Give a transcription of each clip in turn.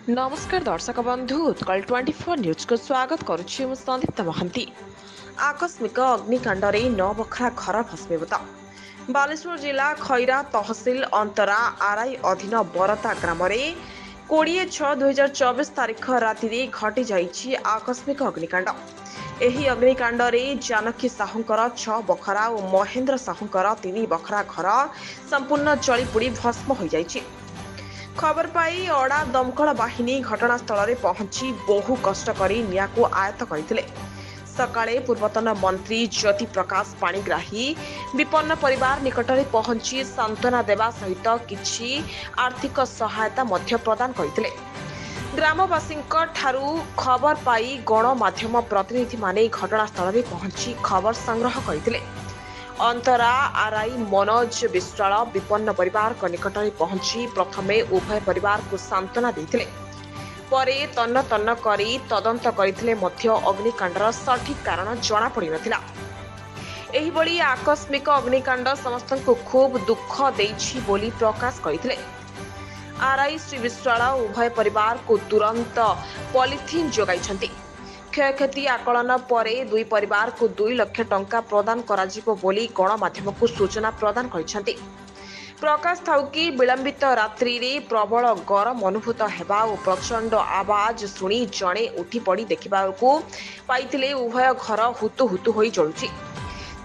नमस्कार दर्शक बंधु उत्कल 24 न्यूज को स्वागत करुच्ची मु संदीप्ता महांती। आकस्मिक अग्निकांड नौ बखरा घर भस्मीभूत। बालेश्वर जिला खैरा तहसिल अंतरा आरआई अधीन बरता ग्राम 20/6/2024 तारीख राति घटी जाइछि आकस्मिक अग्निकांड। एही अग्निकांड जानकी साहुंकर 6 बखरा और महेंद्र साहुंकर 3 बखरा घर संपूर्ण जलीपोड़ी भस्म हो जाइछि। खबर पाई अड़ा दमकल बाहिनी घटनास्थल में पहुंची बहु कष्ट करी निया को आयत्त करथिले। सकाळे पूर्वतन मंत्री ज्योति प्रकाश पाणिग्राही विपन्न परिवार निकट में पहुंची सांत्वना देवा सहित किछि आर्थिक सहायता मध्य प्रदान करथिले। ग्रामवासी ठारू खबर पाई गणमाध्यम प्रतिनिधि माने घटनास्थल में पहुंची खबर संग्रह करथिले। अंतरा आरआई मनोज विश्वाल विपन्न परिवार निकट में पहुंची प्रथमे उभय परिवार को सांत्वना देथिले। परे तन्न तन्न करी तदंत करथिले मध्य अग्निकांडर सठिक कारण जना पड़ी नथिला। एही बड़ी आकस्मिक अग्निकांड समस्त को खूब दुख देछि बोली प्रकाश करथिले। आरआई श्री विश्वाल उभय परिवार को तुरंत पॉलिथिन जोगाइछंती। क्षयक्षति आकलन पर दुई परिवार को 2 लाख टंका प्रदान कराजिबो बोली गणमाध्यम को सूचना प्रदान करछंती। प्रकाश थाउकी विलंबित रात्रि रे प्रबल गरम अनुभूत हेबा और प्रचंड आवाज सुनी जणे उठी पड़ी देखिबाकू पाइथिले उभय घर हुतु हुतु होई जळुछि।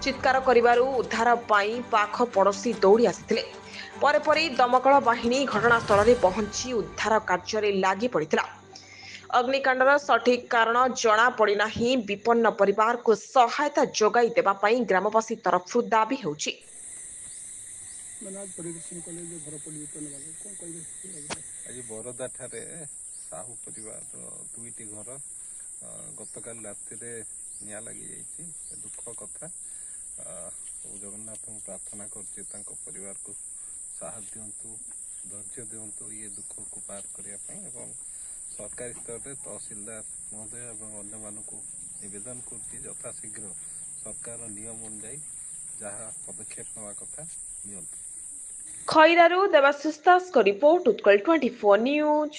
चित्कार करिबारु उद्धार पाई पाख पड़ोशी दौड़ी आसिथिले। परे परे दमकल बाहिनी घटनास्थल में पहुंची उद्धार कार्य रे लागि पड़िथिला। अग्निकांडर सठिक कारण जना पड़ना ही विपन्न परिवार को सहायता जोगाई देबा पई ग्रामवासी तरफ दाबी होउछि। आज बरदा ठारे साहू परिवार दुईटी घर गतकाल राति निया लगी जाइए दुख कथा। जगन्नाथ प्रार्थना करछे परिवार को साहस दिंतु धैर्य दिंतु ये दुख को पार करने सरकारी स्तर में तहसीलदार महोदय और अन्य मानक निवेदन कर यथाशीघ्र सरकार नियम अनुଯାयी जहाँ पदक्षेप नवा कथा नियंतु। खैरारू देवाशिष दास को रिपोर्ट उत्कल 24 न्यूज।